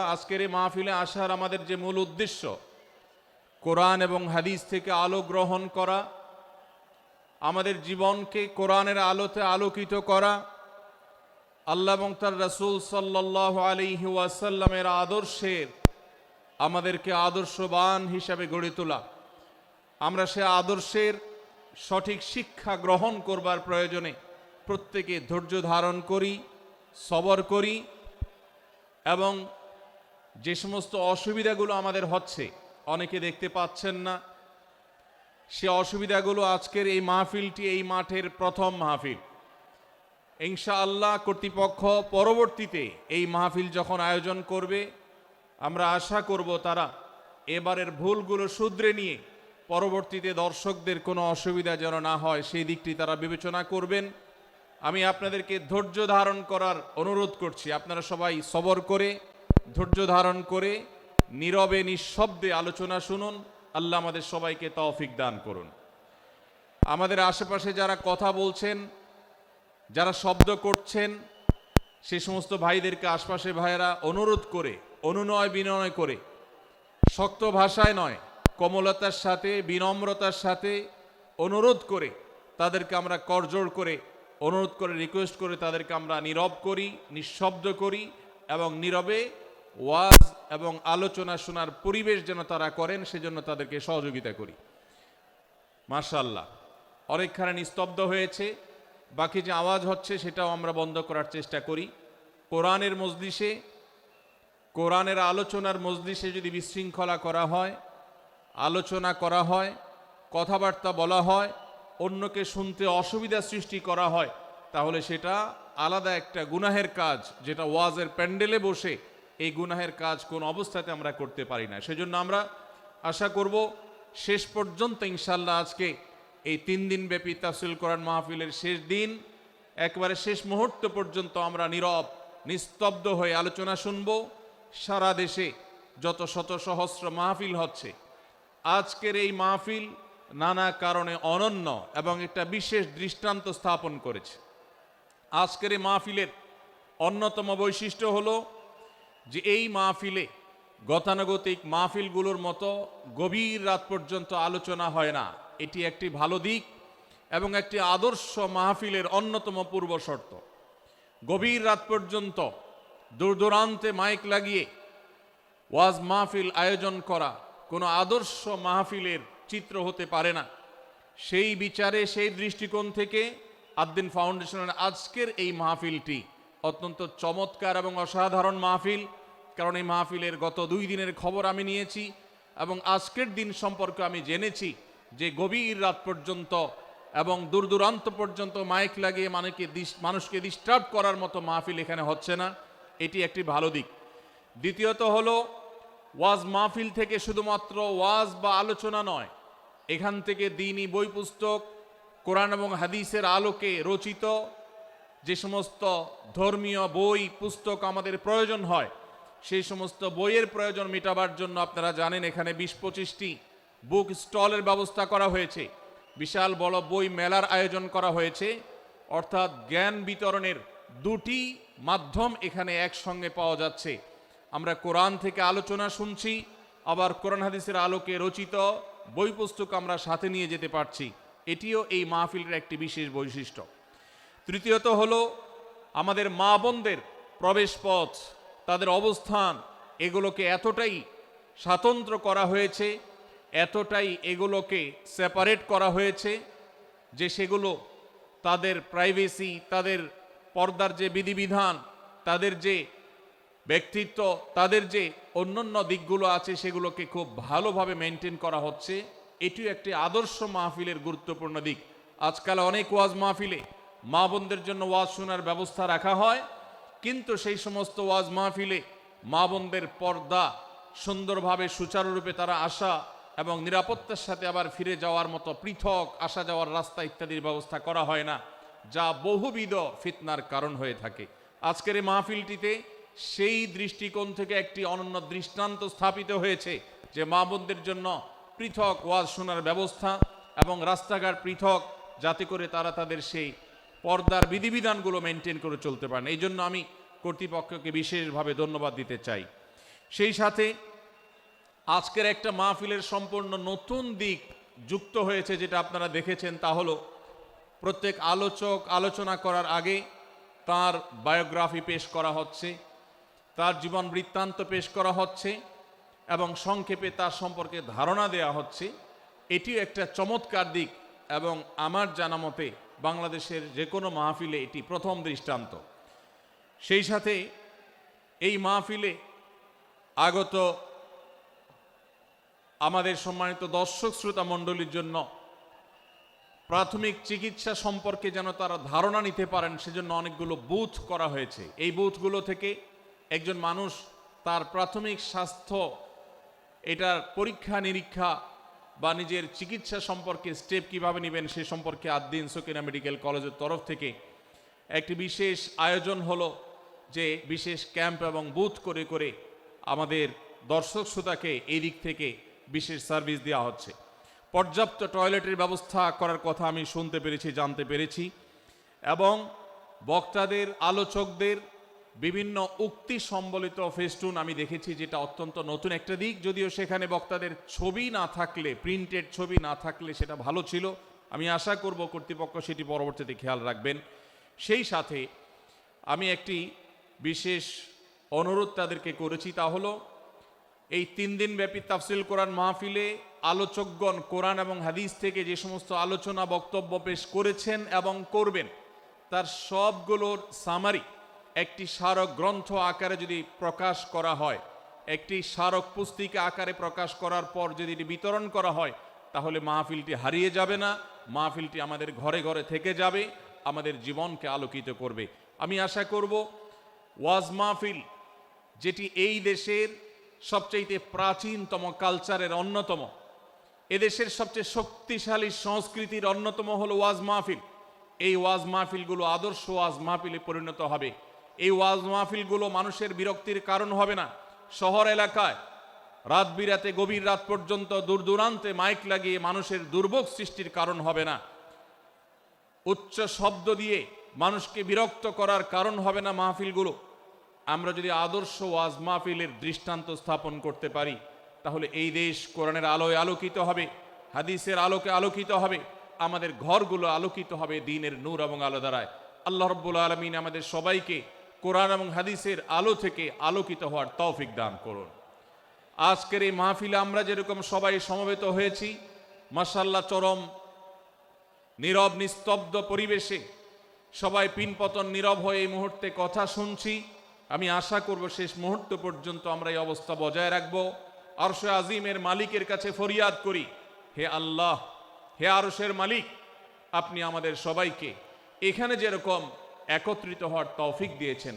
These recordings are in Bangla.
আজকের এই মাহফিলে আসার আমাদের যে মূল উদ্দেশ্য, কোরআন এবং হাদিস থেকে আলো গ্রহণ করা, আমাদের জীবনকে কোরআনের আলোতে আলোকিত করা, আল্লাহ এবং তার রাসূল সাল্লাল্লাহু আলাইহি ওয়াসাল্লামের আদর্শের আমাদেরকে আদর্শবান হিসাবে গড়ে তোলা। আমরা সে আদর্শের সঠিক শিক্ষা গ্রহণ করবার প্রয়োজনে প্রত্যেকে ধৈর্য ধারণ করি, সবর করি এবং যে সমস্ত অসুবিধাগুলো আমাদের হচ্ছে, অনেকে দেখতে পাচ্ছেন না, সে অসুবিধাগুলো আজকের এই মাহফিলটি এই মাঠের প্রথম মাহফিল। ইনশাআল্লাহ কর্তৃপক্ষ পরবর্তীতে এই মাহফিল যখন আয়োজন করবে, আমরা আশা করব তারা এবারের ভুলগুলো শুধরে নিয়ে পরবর্তীতে দর্শকদের কোনো অসুবিধা যেন না হয় সেই দিকটি তারা বিবেচনা করবেন। আমি আপনাদেরকে ধৈর্য ধারণ করার অনুরোধ করছি। আপনারা সবাই সবর করে, ধৈর্য ধারণ করে নীরবে নিঃশব্দে আলোচনা শুনুন। আল্লাহ আমাদের সবাইকে তৌফিক দান করুন। আমাদের আশেপাশে যারা কথা বলছেন, যারা শব্দ করছেন, সে সমস্ত ভাইদেরকে আশপাশে ভাইয়েরা অনুরোধ করে, অনুনয় বিনয় করে, শক্ত ভাষায় নয়, কোমলতার সাথে, বিনম্রতার সাথে অনুরোধ করে তাদেরকে আমরা করজোড় করে অনুরোধ করে, রিকোয়েস্ট করে তাদেরকে আমরা নীরব করি, নিঃশব্দ করি এবং নীরবে ওয়াজ এবং আলোচনা শোনার পরিবেশ যেন তারা করেন, সেজন্য তাদেরকে সহযোগিতা করি। মাশাআল্লাহ, অনেকখানি নিস্তব্ধ হয়েছে, বাকি যে আওয়াজ হচ্ছে সেটাও আমরা বন্ধ করার চেষ্টা করি। কোরআনের মজলিসে, কোরআনের আলোচনার মজলিসে যদি বিশৃঙ্খলা করা হয়, আলোচনা করা হয়, কথাবার্তা বলা হয়, অন্যকে শুনতে অসুবিধা সৃষ্টি করা হয়, তাহলে সেটা আলাদা একটা গুনাহের কাজ, যেটা ওয়াজের প্যান্ডেলে বসে এই গুনাহের কাজ কোন অবস্থাতে আমরা করতে পারি না। সেজন্য আমরা আশা করব শেষ পর্যন্ত ইনশাআল্লাহ আজকে এই 3 দিন ব্যাপী তাফসীরুল কোরআন মাহফিলের শেষ দিন, একবারে শেষ মুহূর্ত পর্যন্ত আমরা নীরব নিস্তব্ধ হয়ে আলোচনা শুনব। সারা দেশে যত শত সহস্র মাহফিল হচ্ছে, আজকের এই মাহফিল নানা কারণে অনন্য এবং একটা বিশেষ দৃষ্টান্ত স্থাপন করেছে। আজকের এই মাহফিলের অন্যতম বৈশিষ্ট্য হলো যে এই মাহফিলে গতানুগতিক মাহফিলগুলোর মতো গভীর রাত পর্যন্ত আলোচনা হয় না। এটি একটি ভালো দিক এবং একটি আদর্শ মাহফিলের অন্যতম পূর্ব শর্ত। গভীর রাত পর্যন্ত দূর দূরান্তে মাইক লাগিয়ে ওয়াজ মাহফিল আয়োজন করা কোনো আদর্শ মাহফিলের চিত্র হতে পারে না। সেই বিচারে, সেই দৃষ্টিকোণ থেকে আদ-দ্বীন ফাউন্ডেশনের আজকের এই মাহফিলটি অত্যন্ত চমৎকার এবং অসাধারণ মাহফিল। কারণ এই মাহফিলের গত 2 দিনের খবর আমি নিয়েছি এবং আজকের দিন সম্পর্কে আমি জেনেছি যে গভীর রাত পর্যন্ত এবং দূর দূরান্ত পর্যন্ত মাইক লাগিয়ে মানুষকে ডিস্টার্ব করার মতো মাহফিল এখানে হচ্ছে না। এটি একটি ভালো দিক। দ্বিতীয়ত হলো, ওয়াজ মাহফিল থেকে শুধুমাত্র ওয়াজ বা আলোচনা নয়, এখান থেকে দ্বীনি বই পুস্তক, কোরআন এবং হাদিসের আলোকে রচিত যে সমস্ত ধর্মীয় বই পুস্তক আমাদের প্রয়োজন হয়, সেই সমস্ত বইয়ের প্রয়োজন মেটাবার জন্য আপনারা জানেন এখানে 20-25টি বুক স্টলের ব্যবস্থা করা হয়েছে। বিশাল বড় বই মেলার আয়োজন করা হয়েছে। অর্থাৎ জ্ঞান বিতরণের 2টি মাধ্যম এখানে একসঙ্গে পাওয়া যাচ্ছে। আমরা কোরআন থেকে আলোচনা শুনছি, আবার কোরআন হাদিসের আলোকে রচিত বই পুস্তক আমরা সাথে নিয়ে যেতে পারছি। এটিও এই মাহফিলের একটি বিশেষ বৈশিষ্ট্য। তৃতীয়ত হলো, আমাদের মা বোনদের প্রবেশ পথ, তাদের অবস্থান, এগুলোকে এতটাই স্বাতন্ত্র করা হয়েছে, এতটাই এগুলোকে সেপারেট করা হয়েছে যে সেগুলো তাদের প্রাইভেসি, তাদের পর্দার যে বিধিবিধান, তাদের যে ব্যক্তিত্ব, তাদের যে অন্যান্য দিকগুলো আছে সেগুলোকে খুব ভালোভাবে মেনটেন করা হচ্ছে। এটিও একটি আদর্শ মাহফিলের গুরুত্বপূর্ণ দিক। আজকাল অনেক ওয়াজ মাহফিলে মা বোনদের জন্য ওয়াজ শোনার ব্যবস্থা রাখা হয়, কিন্তু সেই সমস্ত ওয়াজ মাহফিলে মা বোনদের পর্দা সুন্দরভাবে সুচারুরূপে তারা আসা এবং নিরাপত্তার সাথে আবার ফিরে যাওয়ার মতো পৃথক আসা যাওয়ার রাস্তা ইত্যাদির ব্যবস্থা করা হয় না, যা বহুবিধ ফিতনার কারণ হয়ে থাকে। আজকের এই মাহফিলটিতে সেই দৃষ্টিকোণ থেকে একটি অনন্য দৃষ্টান্ত স্থাপিত হয়েছে যে মা বোনদের জন্য পৃথক ওয়াজ শোনার ব্যবস্থা এবং রাস্তাঘাট পৃথক, যাতে করে তারা তাদের সেই পর্দার বিধিবিধানগুলো মেনটেন করে চলতে পারেন। এই জন্য আমি কর্তৃপক্ষকে বিশেষভাবে ধন্যবাদ দিতে চাই। সেই সাথে আজকের একটা মাহফিলের সম্পূর্ণ নতুন দিক যুক্ত হয়েছে, যেটা আপনারা দেখেছেন, তা হলো প্রত্যেক আলোচক আলোচনা করার আগে তার বায়োগ্রাফি পেশ করা হচ্ছে, তার জীবন বৃত্তান্ত পেশ করা হচ্ছে এবং সংক্ষেপে তার সম্পর্কে ধারণা দেয়া হচ্ছে। এটিও একটা চমৎকার দিক এবং আমার জানা মতে বাংলাদেশের যে কোনো মাহফিলে এটি প্রথম দৃষ্টান্ত। সেই সাথে এই মাহফিলে আগত আমাদের সম্মানিত দর্শক শ্রোতা মণ্ডলীর জন্য প্রাথমিক চিকিৎসা সম্পর্কে যেন তারা ধারণা নিতে পারেন সেজন্য অনেকগুলো বুথ করা হয়েছে। এই বুথগুলো থেকে একজন মানুষ তার প্রাথমিক স্বাস্থ্য এটার পরীক্ষা নিরীক্ষা বা নিজের চিকিৎসা সম্পর্কে স্টেপ কিভাবে নেবেন সে সম্পর্কে আদ্দিন সকিনা মেডিকেল কলেজের তরফ থেকে একটি বিশেষ আয়োজন হলো, যে বিশেষ ক্যাম্প এবং বুথ করে করে আমাদের দর্শক শ্রোতাকে এই দিক থেকে বিশেষ সার্ভিস দেওয়া হচ্ছে। পর্যাপ্ত টয়লেটের ব্যবস্থা করার কথা আমি শুনতে পেরেছি, জানতে পেরেছি, এবং বক্তাদের আলোচকদের বিভিন্ন উক্তি সম্বলিত ফেস্টুন আমি দেখেছি, যেটা অত্যন্ত নতুন একটা দিক। যদিও সেখানে বক্তাদের ছবি না থাকলে, প্রিন্টেড ছবি না থাকলে সেটা ভালো ছিল। আমি আশা করব কর্তৃপক্ষ সেটি পরবর্তীতে খেয়াল রাখবেন। সেই সাথে আমি একটি বিশেষ অনুরোধ তাদেরকে করেছি, তা হলো এই 3 দিন ব্যাপী তাফসিল কোরআন মাহফিলে আলোচকগণ কোরআন এবং হাদিস থেকে যে সমস্ত আলোচনা বক্তব্য পেশ করেছেন এবং করবেন তার সবগুলোর সামারি একটি স্মারক গ্রন্থ আকারে যদি প্রকাশ করা হয়, একটি স্মারক পুস্তিকা আকারে প্রকাশ করার পর যদি এটি বিতরণ করা হয়, তাহলে মাহফিলটি হারিয়ে যাবে না, মাহফিলটি আমাদের ঘরে ঘরে থেকে যাবে, আমাদের জীবনকে আলোকিত করবে। আমি আশা করব ওয়াজ মাহফিল, যেটি এই দেশের সবচেয়ে প্রাচীনতম কালচারের অন্যতম, এদেশের সবচেয়ে শক্তিশালী সংস্কৃতির অন্যতম হলো ওয়াজ মাহফিল। এই ওয়াজ মাহফিলগুলো আদর্শ ওয়াজ মাহফিলে পরিণত হবে। এই ওয়াজ মাহফিলগুলো মানুষের বিরক্তির কারণ হবে না। শহর এলাকায় রাত বিরাতে গভীর রাত পর্যন্ত দূর দূরান্তে মাইক লাগিয়ে মানুষের দুর্ভোগ সৃষ্টির কারণ হবে না। উচ্চ শব্দ দিয়ে মানুষকে বিরক্ত করার কারণ হবে না মাহফিলগুলো। আমরা যদি আদর্শ ওয়াজ মাহফিলের দৃষ্টান্ত স্থাপন করতে পারি, তাহলে এই দেশ কোরআনের আলোয় আলোকিত হবে, হাদিসের আলোকে আলোকিত হবে, আমাদের ঘরগুলো আলোকিত হবে দ্বীনের নূর এবং আলো দ্বারায়। আল্লাহ রাব্বুল আলামিন আমাদের সবাইকে কোরআন এবং হাদিসের আলো থেকে আলোকিত হওয়ার তৌফিক দান করুন। আজকের এই মাহফিলে আমরা যেরকম সবাই সমবেত হয়েছি, মাশাআল্লাহ চরম নীরব নিস্তব্ধ পরিবেশে সবাই পিনপতন নীরব হয়ে এই মুহূর্তে কথা শুনছি। আমি আশা করব শেষ মুহূর্ত পর্যন্ত আমরা এই অবস্থা বজায় রাখবো। আরশে আজিমের মালিকের কাছে ফরিয়াদ করি, হে আল্লাহ, হে আরশের মালিক, আপনি আমাদের সবাইকে এখানে যেরকম একত্রিত হওয়ার তৌফিক দিয়েছেন,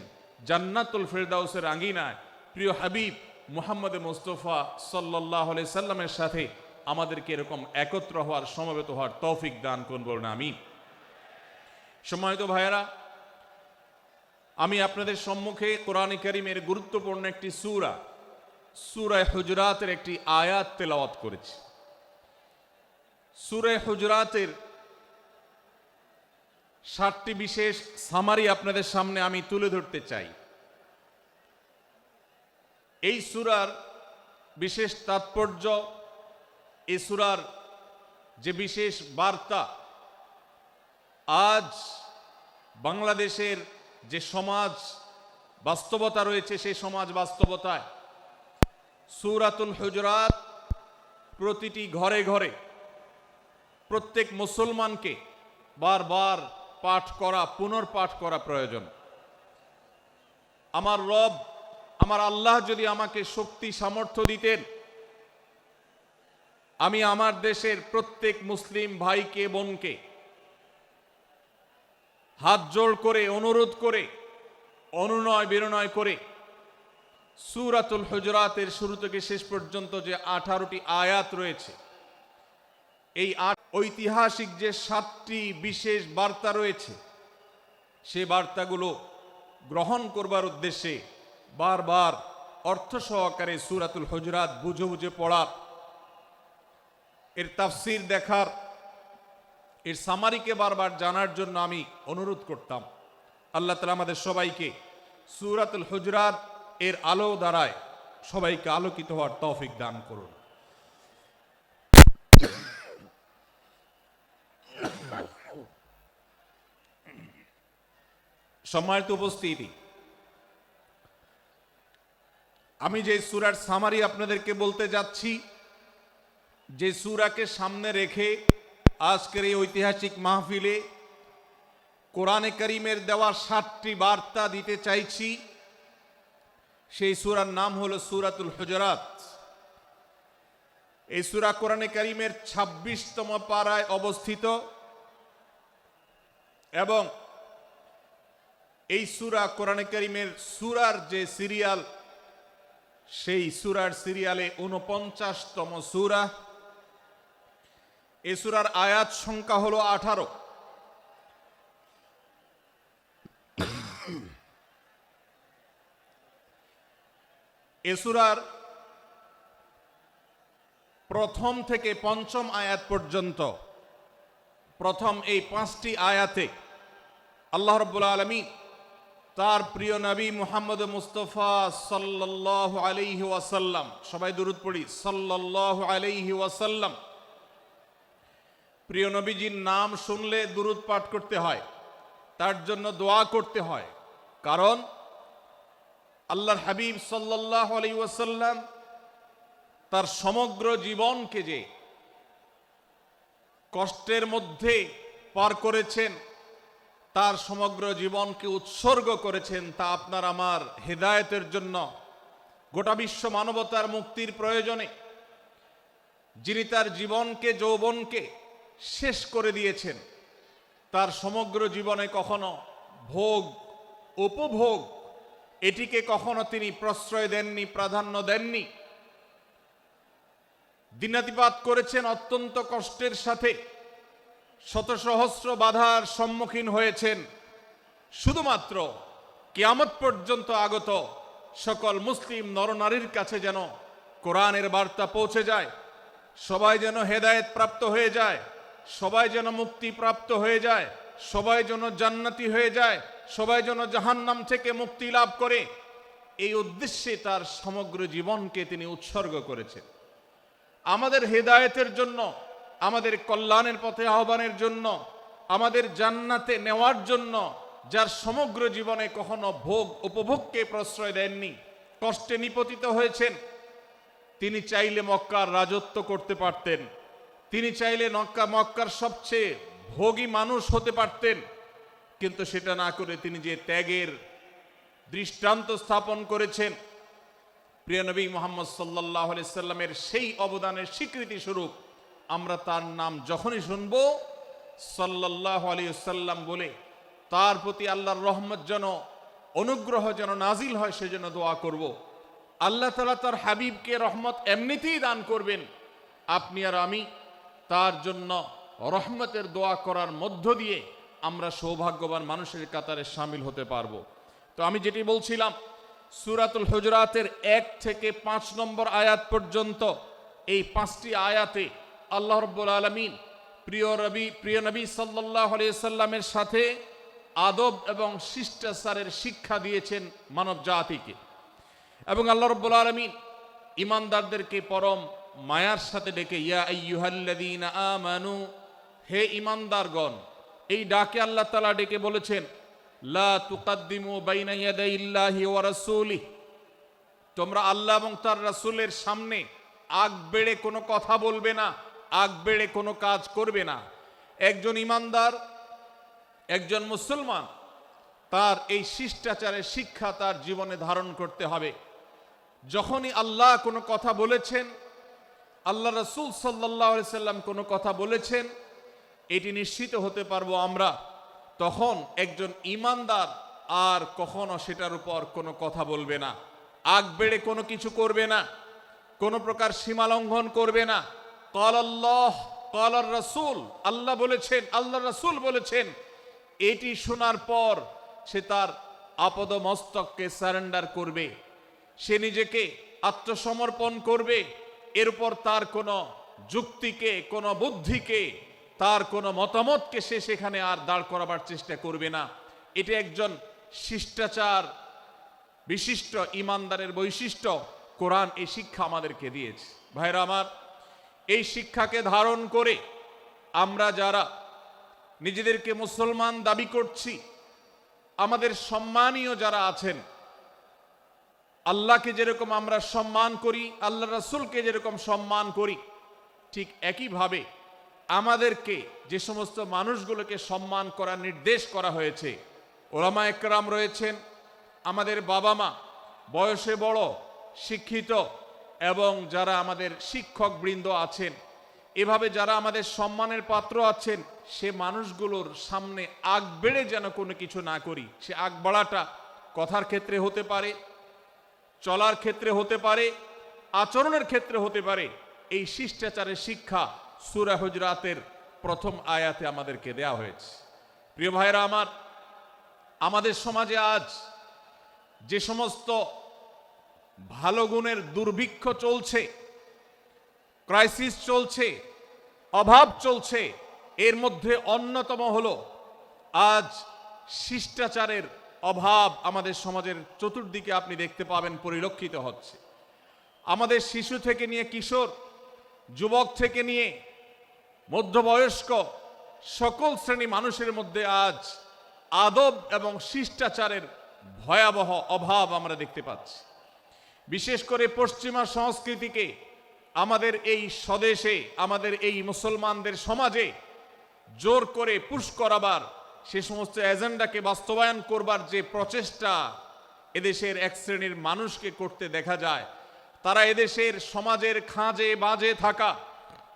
জান্নাতুল ফেরদাউসের আঙ্গিনায় প্রিয় হাবিব মুহাম্মদ মুস্তাফা সাল্লাল্লাহু আলাইহি সাল্লামের সাথে আমাদেরকে এরকম একত্র হওয়ার, সমবেত হওয়ার তৌফিক দান করুন, বলুন আমিন। সম্মানিত ভাইয়েরা, আমি আপনাদের সম্মুখে কোরআন কারীমের গুরুত্বপূর্ণ একটি সূরা, সূরা হুজুরাতের একটি আয়াত তেলাওয়াত করেছি। সূরা হুজুরাতের 7টি বিশেষ সামারি আপনাদের সামনে আমি তুলে ধরতে চাই। এই সূরার বিশেষ তাৎপর্য, এই সূরার যে বিশেষ বার্তা, আজ বাংলাদেশের যে সমাজ বাস্তবতা রয়েছে, সেই সমাজ বাস্তবতায় সূরাতুল হুজুরাত প্রতিটি ঘরে ঘরে প্রত্যেক মুসলমানকে বারবার পাঠ করা, পুনর্পাঠ করা প্রয়োজন। আমার রব, আমার আল্লাহ যদি আমাকে শক্তি সামর্থ্য দিতেন, আমি আমার দেশের প্রত্যেক মুসলিম ভাইকে বোনকে হাত জোড় করে, অনুরোধ করে, অনুনয় বিনয় করে সূরাতুল হুজুরাতের শুরু থেকে শেষ পর্যন্ত যে 18টি আয়াত রয়েছে, এই ঐতিহাসিক যে 7টি বিশেষ বার্তা রয়েছে, সে বার্তাগুলো গ্রহণ করবার উদ্দেশ্যে বারবার অর্থ সহকারে সূরাতুল হুজুরাত বুঝে বুঝে পড়ার, এর তাফসীর দেখার, এর সামারিকে বারবার জানার জন্য আমি অনুরোধ করতাম। আল্লাহ তাআলা আমাদের সবাইকে সূরাতুল হুজুরাত এর আলো দ্বারায় সবাইকে আলোকিত হওয়ার তৌফিক দান করুন। সম্মানিত উপস্থিতি, আমি যে সূরার সামারি আপনাদেরকে বলতে যাচ্ছি, যে সূরাকে সামনে রেখে আজকের এই ঐতিহাসিক মাহফিলে কোরআনে কারীমের দেওয়া 7টি বার্তা দিতে চাইছি, সেই সূরার নাম হলো সূরাতুল হুজুরাত। এই সূরা কোরআনে কারীমের 26তম পারায় অবস্থিত এবং এই সূরা কোরআনে কারীমের সূরার যে সিরিয়াল, সেই সূরার সিরিয়ালে 49তম সূরা। এই সূরার আয়াত সংখ্যা হলো 18। এ সূরার প্রথম থেকে পঞ্চম আয়াত পর্যন্ত, প্রথম এই 5টি আয়াতে আল্লাহ রাব্বুল আলামিন তার প্রিয় নবী মুহাম্মদ মুস্তাফা সাল্লাল্লাহু আলাইহি ওয়াসাল্লাম, সবাই দুরূদ পড়ি, সাল্লাল্লাহু আলাইহি ওয়াসাল্লাম, প্রিয় নবীজির নাম শুনলে দুরূদ পাঠ করতে হয়, তার জন্য দোয়া করতে হয়। কারণ আল্লাহর হাবিব সাল্লাল্লাহু আলাইহি ওয়াসাল্লাম তার সমগ্র জীবনকে যে কষ্টের মধ্যে পার করেছেন, তার সমগ্র জীবনকে উৎসর্গ করেছেন, তা আপনার আমার হেদায়েতের জন্য, গোটা বিশ্ব মানবতার মুক্তির প্রয়োজনে। যিনি তার জীবনকে, যৌবনকে শেষ করে দিয়েছেন, তার সমগ্র জীবনে কখনো ভোগ, উপভোগ এটিকে কখনো তিনি প্রশ্রয় দেননি, প্রাধান্য দেননি। দিনাতিপাত করেছেন অত্যন্ত কষ্টের সাথে, শত সহস্র বাধার সম্মুখীন হয়েছেন, শুধুমাত্র কিয়ামত পর্যন্ত আগত সকল মুসলিম নরনারীর কাছে যেন কোরআনের বার্তা পৌঁছে যায়, সবাই যেন হেদায়েত প্রাপ্ত হয়ে যায়, সবাই যেন মুক্তি প্রাপ্ত হয়ে যায়, সবাই যেন জান্নাতি হয়ে যায়, সবাই যেন জাহান্নাম থেকে মুক্তি লাভ করে, এই উদ্দেশ্যে তার সমগ্র জীবনকে তিনি উৎসর্গ করেছেন। আমাদের হেদায়েতের জন্য, আমাদের কল্যাণের পথে আহ্বানের জন্য, আমাদের জান্নাতে নেওয়ার জন্য, যার সমগ্র জীবনে কখনো ভোগ উপভোগকে প্রশ্রয় দেননি, কষ্টে নিপতিত হয়েছেন, তিনি চাইলে মক্কার রাজত্ব করতে পারতেন, তিনি চাইলে মক্কার সবচেয়ে ভোগী মানুষ হতে পারতেন, কিন্তু সেটা না করে তিনি যে ত্যাগের দৃষ্টান্ত স্থাপন করেছেন, প্রিয় নবী মুহাম্মদ সাল্লাল্লাহু আলাইহি সাল্লামের সেই অবদানের স্বীকৃতি স্বরূপ আমরা তার নাম যখনই শুনব, সাল্লাল্লাহু আলাইহি সাল্লাম বলে তার প্রতি আল্লাহর রহমত যেন, অনুগ্রহ যেন নাজিল হয়, সেজন্য দোয়া করব। আল্লাহ তাআলা তার হাবিবকে রহমত এমনিতেই দান করবেন, আপনি আর আমি তার জন্য রহমতের দোয়া করার মধ্য দিয়ে আমরা সৌভাগ্যবান মানুষের কাতারে শামিল হতে পারবো। তো আমি যেটি বলছিলাম, সূরাতুল হুজুরাতের 1 থেকে 5 নম্বর আয়াত পর্যন্ত এই 5টি আয়াতে আল্লাহ রাব্বুল আলামিন প্রিয় নবী সাল্লাল্লাহু আলাইহি সাল্লামের সাথে আদব এবং শিষ্টাচারের শিক্ষা দিয়েছেন মানব জাতিকে। এবং আল্লাহ রাব্বুল আলামিন ঈমানদারদেরকে পরম মায়ার সাথে ডেকে, ইয়া আইয়ুহাল্লাযীনা আমানু, হে ঈমানদারগণ, এই ডাকে আল্লাহ তাআলা ডেকে বলেছেন, লা তুকাদ্দিমু বাইনা ইয়াদাইল্লাহি ওয়া রাসূলিহি, তোমরা আল্লাহ এবং তার রাসূলের সামনে আগ বেড়ে কোনো কথা বলবে না, আগ বেড়ে কোনো কাজ করবে না। একজন ঈমানদার, একজন মুসলমান, তার এই শিষ্টাচারের শিক্ষা তার জীবনে ধারণ করতে হবে। যখনই আল্লাহ কোনো কথা বলেছেন, আল্লাহ রাসূল সাল্লাল্লাহু আলাইহি সাল্লাম কোনো কথা বলেছেন, এটি নিশ্চিত হতে পারবো আমরা, তখন একজন ঈমানদার আর কখনো সেটার উপর কোনো কথা বলবে না, আগ বেড়ে কোনো কিছু করবে না, কোনো প্রকার সীমা লঙ্ঘন করবে না। ক্বালাল্লাহ ক্বালার রাসূল, আল্লাহ বলেছেন, আল্লাহ রাসূল বলেছেন, এটি শোনার পর সে তার আপদ মস্তককে সারেন্ডার করবে, সে নিজেকে আত্মসমর্পণ করবে। এরপর তার কোনো যুক্তিকে, কোনো বুদ্ধিকে, তার কোনো মতামতকে সে সেখানে আর দাঁড় করাবার চেষ্টা করবে না। এটা একজন শিষ্টাচার বিশিষ্ট ঈমানদারের বৈশিষ্ট্য। কোরআন এই শিক্ষা আমাদেরকে দিয়েছে। ভাইরা আমার, এই শিক্ষাকে ধারণ করে আমরা যারা নিজেদেরকে মুসলমান দাবি করছি, আমাদের সম্মানীয় যারা আছেন, আল্লাহকে যেরকম আমরা সম্মান করি, আল্লাহ রাসূলকে যেরকম সম্মান করি, ঠিক একইভাবে আমাদেরকে যে সমস্ত মানুষগুলোকে সম্মান করার নির্দেশ করা হয়েছে, ওলামা একরাম রয়েছেন, আমাদের বাবা মা, বয়সে বড়, শিক্ষিত, এবং যারা আমাদের শিক্ষক বৃন্দ আছেন, এভাবে যারা আমাদের সম্মানের পাত্র আছেন, সে মানুষগুলোর সামনে আগ বেড়ে যেন কোনো কিছু না করি। সে আগ বাড়াটা কথার ক্ষেত্রে হতে পারে, চলার ক্ষেত্রে হতে পারে, আচরণের ক্ষেত্রে হতে পারে। এই শিষ্টাচারের শিক্ষা সূরা হুজরাতের প্রথম আয়াতে আমাদেরকে দেয়া হয়েছে। প্রিয় ভাইরা আমার, আমাদের সমাজে আজ যে সমস্ত ভালো গুণের দুর্ভিক্ষ চলছে, ক্রাইসিস চলছে, অভাব চলছে, এর মধ্যে অন্যতম হলো আজ শিষ্টাচারের অভাব। আমাদের সমাজের চতুর্দিকে আপনি দেখতে পাবেন পরিলক্ষিত হচ্ছে। আমাদের শিশু থেকে নিয়ে কিশোর, যুবক থেকে নিয়ে মধ্যবয়স্ক, সকল শ্রেণী মানুষের মধ্যে আজ আদব এবং শিষ্টাচারের ভয়াবহ অভাব আমরা দেখতে পাচ্ছি। বিশেষ করে পশ্চিমা সংস্কৃতিকে আমাদের এই স্বদেশে, আমাদের এই মুসলমানদের সমাজে জোর করে পুশ করাবার, সে সমস্ত এজেন্ডাকে বাস্তবায়ন করবার যে প্রচেষ্টা এদেশের এক শ্রেণীর মানুষকে করতে দেখা যায়, তারা এদেশের সমাজের খাঁজে বাজে থাকা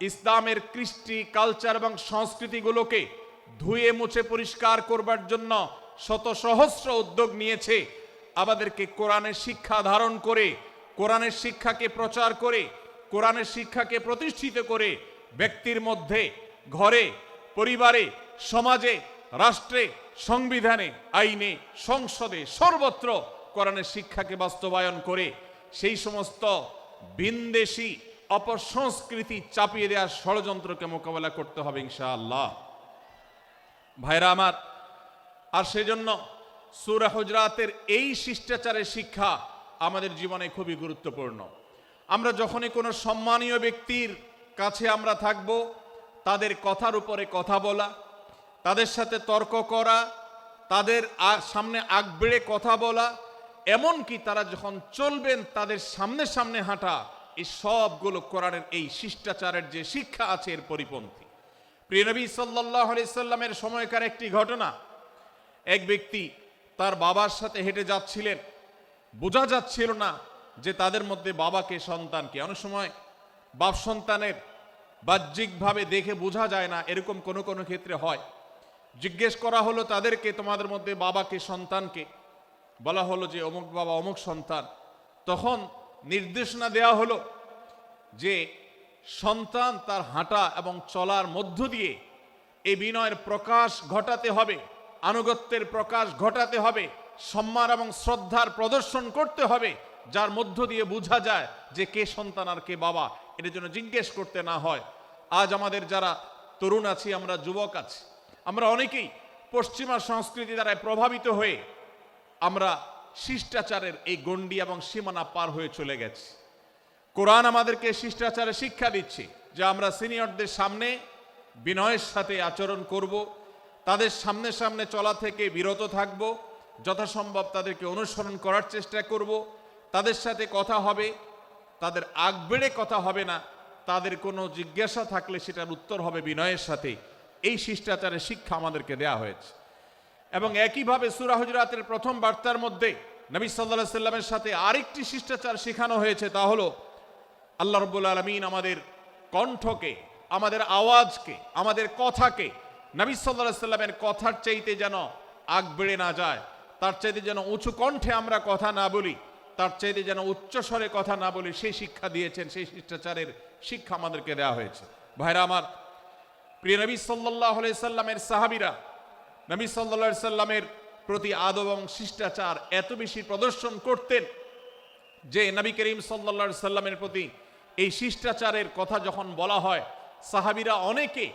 ইসলামের কৃষ্টি, কালচার এবং সংস্কৃতিগুলোকে ধুয়ে মুছে পরিষ্কার করবার জন্য শত সহস্র উদ্যোগ নিয়েছে। আমাদেরকে কোরআনের শিক্ষা ধারণ করে, কোরআনের শিক্ষাকে প্রচার করে, কোরআনের শিক্ষাকে প্রতিষ্ঠিত করে ব্যক্তির মধ্যে, ঘরে, পরিবারে, সমাজে, রাষ্ট্রে, সংবিধানে, আইনে, সংসদে, সর্বত্র কোরআনের শিক্ষাকে বাস্তবায়ন করে সেই সমস্ত ভিনদেশী অপসংস্কৃতি চাপিয়ে দেওয়ার ষড়যন্ত্রকে মোকাবেলা করতে হবে ইনশাআল্লাহ। ভাইরা আমার, আর সেজন্য সূরা হুজরাতের এই শিষ্টাচারের শিক্ষা আমাদের জীবনে খুবই গুরুত্বপূর্ণ। আমরা যখনই কোনো সম্মানীয় ব্যক্তির কাছে আমরা থাকব, তাদের কথার উপরে কথা বলা, তাদের সাথে তর্ক করা, তাদের সামনে আগ বেড়ে কথা বলা, এমনকি তারা যখন চলবেন তাদের সামনে সামনে হাঁটা, এই সবগুলো কোরআনের এই শিষ্টাচারের যে শিক্ষা আছে এর পরিপন্থী। প্রিয় নবী সাল্লাল্লাহু আলাইহি সাল্লামের সময়কার একটি ঘটনা। এক ব্যক্তি তার বাবার সাথে হেঁটে যাচ্ছিলেন, বোঝা যাচ্ছিল না যে তাদের মধ্যে বাবাকে সন্তানকে। অনেক সময় বাপ সন্তানের বাহ্যিকভাবে দেখে বোঝা যায় না, এরকম কোনো কোনো ক্ষেত্রে হয়। জিজ্ঞেস করা হলো তাদেরকে, তোমাদের মধ্যে বাবাকে সন্তানকে? বলা হলো যে অমুক বাবা, অমুক সন্তান। তখন নির্দেশনা দেয়া হলো যে সন্তান তার হাঁটা এবং চলার মধ্য দিয়ে এই বিনয়ের প্রকাশ ঘটাতে হবে, আনুগত্যের প্রকাশ ঘটাতে হবে, সম্মান এবং শ্রদ্ধার প্রদর্শন করতে হবে, যার মধ্য দিয়ে বোঝা যায় যে কে সন্তান আর কে বাবা। এটার জন্য জিজ্ঞেস করতে না হয়। আজ আমাদের যারা তরুণ আছি, আমরা যুবক আছি, আমরা অনেকেই পশ্চিমা সংস্কৃতি দ্বারা প্রভাবিত হয়ে আমরা শিষ্টাচারের এই গণ্ডি এবং সীমানা পার হয়ে চলে গেছি। কোরআন আমাদেরকে শিষ্টাচারের শিক্ষা দিচ্ছে যে আমরা সিনিয়রদের সামনে বিনয়ের সাথে আচরণ করব, তাদের সামনে সামনে চলা থেকে বিরত থাকব, যথাসম্ভব তাদেরকে অনুসরণ করার চেষ্টা করব, তাদের সাথে কথা হবে, তাদের আগ বেড়ে কথা হবে না, তাদের কোনো জিজ্ঞাসা থাকলে সেটার উত্তর হবে বিনয়ের সাথে। এই শিষ্টাচারের শিক্ষা আমাদেরকে দেয়া হয়েছে। এবং একইভাবে সূরা হুজরাতের প্রথম বার্তার মধ্যে নবী সাল্লাল্লাহু আলাইহি সাল্লামের সাথে আরেকটি শিষ্টাচার শেখানো হয়েছে, তা হলো আল্লাহ রাব্বুল আলামিন আমাদের কণ্ঠকে, আমাদের আওয়াজকে, আমাদের কথাকে নবী সাল্লাল্লাহু আলাইহি সাল্লামের কথার চাইতে যেন আগ বেড়ে না যায়, তার চাইতে যেন উঁচু কণ্ঠে আমরা কথা না বলি, তার চাইতে যেন উচ্চ স্বরে কথা না বলি, সেই শিক্ষা দিয়েছেন। সেই শিষ্টাচারের শিক্ষা আমাদেরকে দেওয়া হয়েছে। ভাইরা আমার, প্রিয় নবী সাল্লাল্লাহু আলাইহি সাল্লামের সাহাবীরা নবী সাল্লাল্লাহু আলাইহি সাল্লামের প্রতি আদব এবং শিষ্টাচার এত বেশি প্রদর্শন করতেন যে নবী করিম সাল্লাল্লাহু আলাইহি সাল্লামের প্রতি এই শিষ্টাচারের কথা যখন বলা হয়, সাহাবীরা অনেকে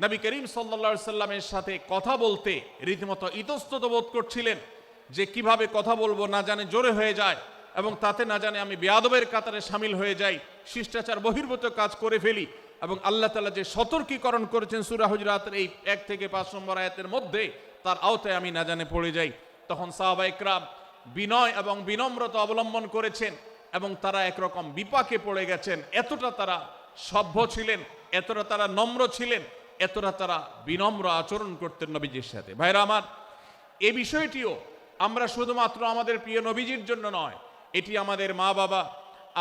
নবী করিম সাল্লাল্লাহু আলাইহি সাল্লামের সাথে কথা বলতে রীতিমতো ইতস্তত বোধ করছিলেন যে কিভাবে কথা বলবো, না জানে জোরে হয়ে যায় এবং তাতে না জানে আমি বেয়াদবের কাতারে সামিল হয়ে যাই, শিষ্টাচার বহির্ভূত কাজ করে ফেলি, এবং আল্লাহ তাআলা যে সতর্কীকরণ করেছেন সূরা হুজুরাতের এই 1 থেকে 5 নম্বর আয়াতের মধ্যে, তার আওতায় আমি না জানে পড়ে যাই। তখন সাহাবায়ে কেরাম বিনয় এবং বিনম্রতা অবলম্বন করেছেন এবং তারা একরকম বিপাকে পড়ে গেছেন। এতটা তারা সভ্য ছিলেন, এতটা তারা নম্র ছিলেন, এতটা তারা বিনম্র আচরণ করতেন নবীজির সাথে। ভাইরা আমার, এই বিষয়টিও আমরা শুধুমাত্র আমাদের প্রিয় নবীজির জন্য নয়, এটি আমাদের মা বাবা,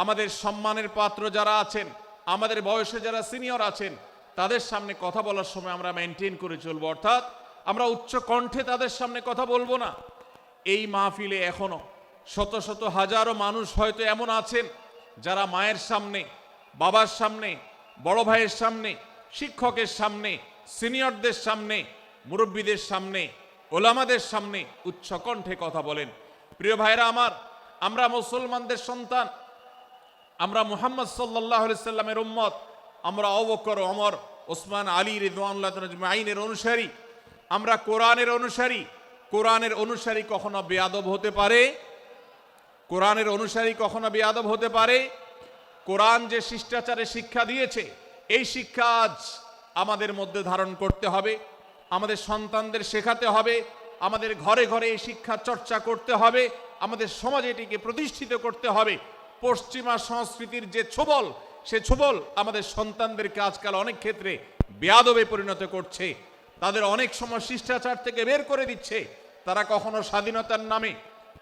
আমাদের সম্মানের পাত্র যারা আছেন, আমাদের বয়সে যারা সিনিয়র আছেন, তাদের সামনে কথা বলার সময় আমরা মেনটেন করে চলবো। অর্থাৎ আমরা উচ্চ কণ্ঠে তাদের সামনে কথা বলবো না। এই মাহফিলে এখনো শত শত হাজারো মানুষ হয়তো এমন আছেন যারা মায়ের সামনে, বাবার সামনে, বড় ভাইয়ের সামনে, শিক্ষকের সামনে, সিনিয়রদের সামনে, মুরব্বীদের সামনে, ওলামাদের সামনে উচ্চ কণ্ঠে কথা বলেন। প্রিয় ভাইরা আমার, আমরা মুসলমানদের সন্তান, আমরা মুহাম্মদ সাল্লাল্লাহু আলাইহি সাল্লামের উম্মত, আমরা আবু বকর, ওমর, ওসমান, আলী রাদিয়াল্লাহু আজমাইনের অনুসারী, আমরা কোরআনের অনুসারী। কোরআনের অনুসারী কখনো বেয়াদব হতে পারে? কোরআনের অনুসারী কখনো বেয়াদব হতে পারে? কোরআন যে শিষ্টাচারের শিক্ষা দিয়েছে, এই শিক্ষা আজ আমাদের মধ্যে ধারণ করতে হবে, আমাদের সন্তানদের শেখাতে হবে, আমাদের ঘরে ঘরে এই শিক্ষা চর্চা করতে হবে, আমাদের সমাজে এটিকে প্রতিষ্ঠিত করতে হবে। পশ্চিমা সংস্কৃতির যে ছোবল, সে ছোবল আমাদের সন্তানদেরকে আজকাল অনেক ক্ষেত্রে বেয়াদবে পরিণত করছে, তাদের অনেক সময় শিষ্টাচার থেকে বের করে দিচ্ছে। তারা কখনো স্বাধীনতার নামে,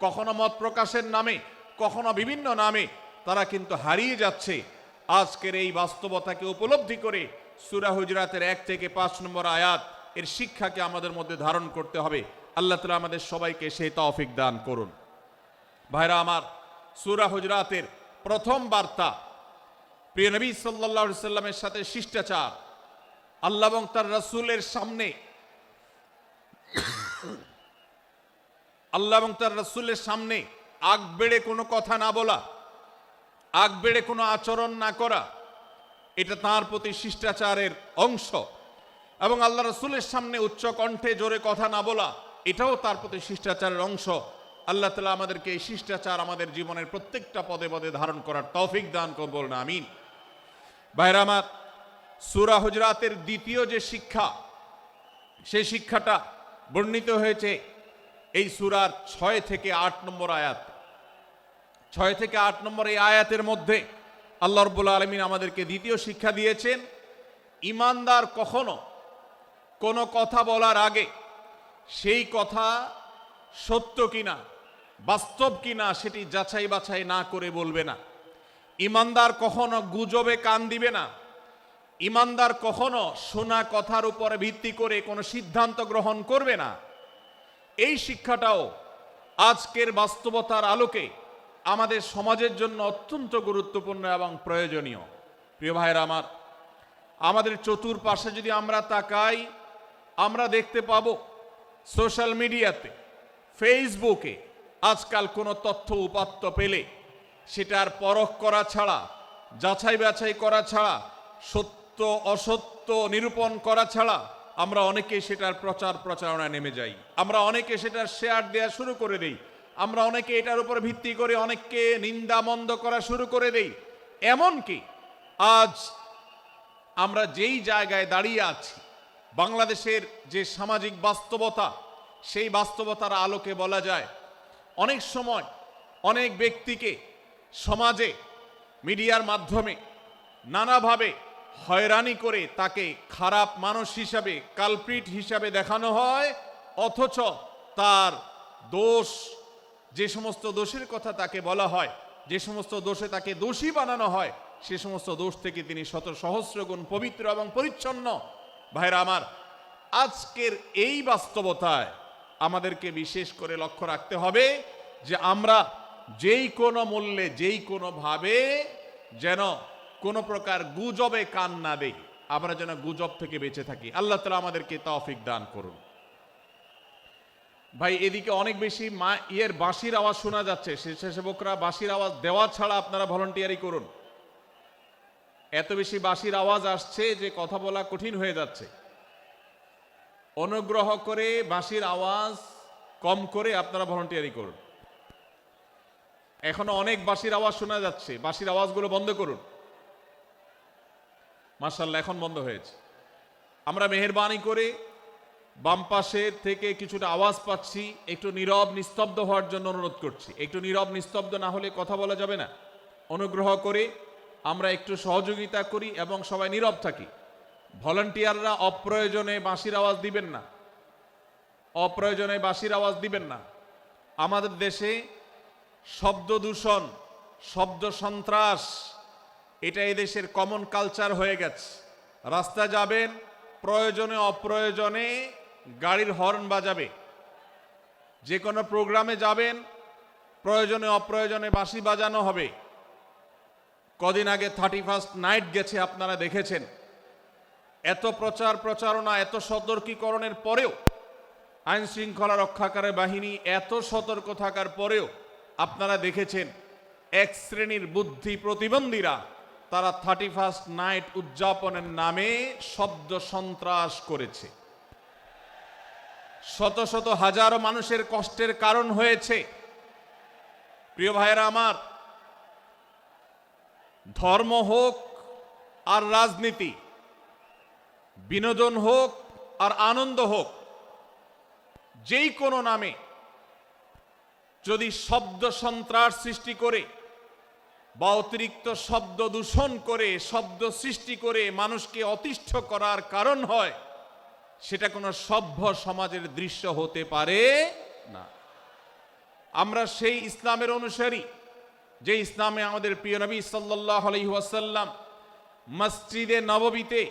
কখনো মত প্রকাশের নামে, কখনো বিভিন্ন নামে তারা কিন্তু হারিয়ে যাচ্ছে। আজকের এই বাস্তবতাকে উপলব্ধি করে সূরা হুজুরাতের 1 থেকে 5 নম্বর আয়াত এর শিক্ষাকে আমাদের মধ্যে ধারণ করতে হবে। আল্লাহ তাআলা আমাদের সবাইকে সেই তৌফিক দান করুন। ভাইরা আমার, সূরা হুজুরাতের প্রথম বার্তা প্রিয় নবী সাল্লাল্লাহু আলাইহি সাল্লামের সাথে শিষ্টাচার। আল্লাহ এবং তার রাসূলের সামনে, আল্লাহ এবং তার রাসূলের সামনে আগ বেড়ে কোনো কথা না বলা, আগ বেড়ে কোনো আচরণ না করা, এটা তার প্রতি শিষ্টাচারের অংশ। এবং আল্লাহ রাসূলের সামনে উচ্চ কণ্ঠে জোরে কথা না বলা, এটাও তার প্রতি শিষ্টাচারের অংশ। আল্লাহ তাআলা আমাদেরকে এই শিষ্টাচার আমাদের জীবনের প্রত্যেকটা পদে পদে ধারণ করার তৌফিক দান করুন, বলুন আমিন। ভাইরা আমার, সূরা হুজুরাতের দ্বিতীয় যে শিক্ষা, সেই শিক্ষাটা বর্ণিত হয়েছে এই সূরার 6 থেকে 8 নম্বর আয়াত। 6 থেকে 8 নম্বর এই আয়াতের মধ্যে আল্লাহ রাব্বুল আলামিন আমাদেরকে দ্বিতীয় শিক্ষা দিয়েছেন। ঈমানদার কখনো কোনো কথা বলার আগে সেই কথা সত্য কিনা, বাস্তব কিনা, সেটি যাচাই বাছাই না করে বলবে না। ঈমানদার কখনো গুজবে কান দিবে না। ঈমানদার কখনো শোনা কথার উপরে ভিত্তি করে কোনো সিদ্ধান্ত গ্রহণ করবে না। এই শিক্ষাটাও আজকের বাস্তবতার আলোকে আমাদের সমাজের জন্য অত্যন্ত গুরুত্বপূর্ণ এবং প্রয়োজনীয়। প্রিয় ভাইরা আমার, আমাদের চতুর্পাশে যদি আমরা তাকাই, আমরা দেখতে পাবো সোশ্যাল মিডিয়াতে, ফেসবুকে আজকাল কোনো তথ্য উপাত্ত পেলে সেটার পরখ করা ছাড়া, যাচাই বাছাই করা ছাড়া, সত্য অসত্য নিরূপণ করা ছাড়া আমরা অনেকে সেটার প্রচার প্রচারণায় নেমে যাই। আমরা অনেকে সেটার শেয়ার দেওয়া শুরু করে দেই। আমরা অনেকে এটার উপর ভিত্তি করে অনেককে নিন্দা মন্দ করা শুরু করে দেই। এমনকি আজ আমরা যেই জায়গায় দাঁড়িয়ে আছি, বাংলাদেশের যে সামাজিক বাস্তবতা, সেই বাস্তবতার আলোকে বলা যায় অনেক সময় অনেক ব্যক্তিকে সমাজে মিডিয়ার মাধ্যমে নানাভাবে হয়রানি করে তাকে খারাপ মানুষ হিসাবে, কালপ্রিট হিসাবে দেখানো হয়, অথচ তার দোষ, যে সমস্ত দোষের কথা তাকে বলা হয়, যে সমস্ত দোষে তাকে দোষী বানানো হয়, সে সমস্ত দোষ থেকে তিনি শত সহস্র গুণ পবিত্র এবং পরিচ্ছন্ন। ভাইরা আমার, আজকের এই বাস্তবতায় আমাদেরকে বিশেষ করে লক্ষ্য রাখতে হবে যে আমরা যেই কোনো মূল্যে, যেই কোনোভাবে যেন কোনো প্রকার গুজবে কান না দেই, আমরা যেন গুজব থেকে বেঁচে থাকি। আল্লাহ তাআলা আমাদেরকে তৌফিক দান করুন। ভাই, এদিকে অনেক বেশি বাঁশির আওয়াজ শোনা যাচ্ছে। স্বেচ্ছাসেবকরা বাঁশির আওয়াজ দেওয়া ছাড়া আপনারা ভলান্টিয়ারি করুন। এত বেশি বাঁশির আওয়াজ আসছে যে কথা বলা কঠিন হয়ে যাচ্ছে। অনুগ্রহ করে বাঁশির আওয়াজ কম করে আপনারা ভলান্টিয়ারি করুন। এখনো অনেক বাঁশির আওয়াজ শোনা যাচ্ছে, বাঁশির আওয়াজগুলো বন্ধ করুন। মাশাআল্লাহ, এখন বন্ধ হয়েছে। আমরা মেহেরবানি করে বাম পাশের থেকে কিছুটা আওয়াজ পাচ্ছি, একটু নীরব নিস্তব্ধ হওয়ার জন্য অনুরোধ করছি। একটু নীরব নিস্তব্ধ না হলে কথা বলা যাবে না। অনুগ্রহ করে আমরা একটু সহযোগিতা করি এবং সবাই নীরব থাকি। ভলান্টিয়াররা অপ্রয়োজনে বাঁশির আওয়াজ দিবেন না, অপ্রয়োজনে বাঁশির আওয়াজ দিবেন না। আমাদের দেশে শব্দ দূষণ, শব্দ সন্ত্রাস, এটা এদেশের কমন কালচার হয়ে গেছে। রাস্তা যাবেন, প্রয়োজনে অপ্রয়োজনে গাড়ির হর্ন বাজাবে। যে কোনো প্রোগ্রামে যাবেন, প্রয়োজনে অপ্রয়োজনে বাঁশি বাজানো হবে। কদিন আগে 31st নাইট গেছে, আপনারা দেখেছেন। এত প্রচার প্রচারণা, এত সতর্কীকরণের পরেও, আইন শৃঙ্খলা রক্ষাকারী বাহিনী এত সতর্ক থাকার পরেও আপনারা দেখেছেন এক শ্রেণীর বুদ্ধি প্রতিবন্ধীরা তারা 31st নাইট উদযাপনের নামে শব্দ সন্ত্রাস করেছে। শত শত হাজারো মানুষের কষ্টের কারণ হয়েছে। প্রিয় ভাইয়েরা আমার, ধর্ম হোক আর রাজনীতি, বিনোদন হোক আর আনন্দ হোক, যেই কোনো নামে যদি শব্দ সন্ত্রাস সৃষ্টি করে বা অতিরিক্ত শব্দ দূষণ করে, শব্দ সৃষ্টি করে মানুষকে অতিষ্ঠ করার কারণ হয়, সেটা কোনো সভ্য সমাজের দৃশ্য হতে পারে না। আমরা সেই ইসলামের অনুসারী যে ইসলামে আমাদের প্রিয় নবী সাল্লাল্লাহু আলাইহি ওয়াসাল্লাম মসজিদে নববীতে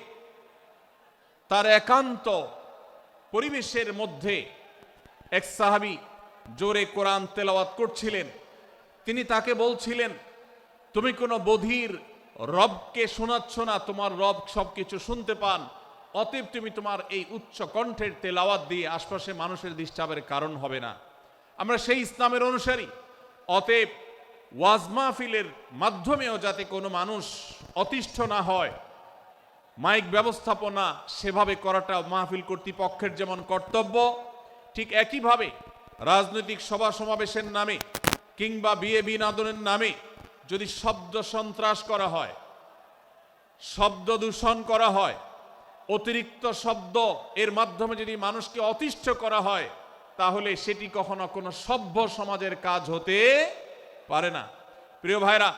তার একান্ত পরিবেশের মধ্যে এক সাহাবী জোরে কোরআন তেলাওয়াত করছিলেন। তিনি তাকে বলছিলেন, তুমি কোনো বধির রবকে শোনাচ্ছ না, তোমার রব সবকিছু শুনতে পান, অতএব তুমি তোমার এই উচ্চ কণ্ঠের তেলাওয়াত দিয়ে আশপাশে মানুষের ডিস্টার্বের কারণ হবে না। আমরা সেই ইসলামের অনুসারী, অতএব ওয়াজ মাহফিলের মাধ্যমেও যাতে কোনো মানুষ অতিষ্ঠ না হয়, মাইক ব্যবস্থাপনা সেভাবে করাটা মাহফিল কর্তৃপক্ষের যেমন কর্তব্য, ঠিক একইভাবে রাজনৈতিক সভা সমাবেশের নামে কিংবা বিয়ে বিনোদনের নামে যদি শব্দ সন্ত্রাস করা হয়, শব্দ দূষণ করা হয়, অতিরিক্ত শব্দ এর মাধ্যমে যদি মানুষকে অতিষ্ঠ করা হয়, তাহলে সেটি কখনো কোনো সভ্য সমাজের কাজ হতে পারে না। প্রিয় ভাইরা,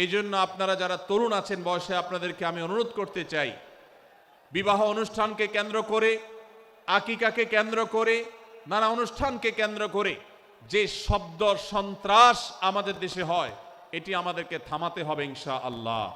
এই জন্য আপনারা যারা তরুণ আছেন বয়সে, আপনাদেরকে আমি অনুরোধ করতে চাই, বিবাহ অনুষ্ঠানকে কেন্দ্র করে, আকিকাকে কেন্দ্র করে, নানা অনুষ্ঠানকে কেন্দ্র করে যে শব্দ সন্ত্রাস আমাদের দেশে হয়, এটি আমাদেরকে থামাতে হবে ইনশাআল্লাহ।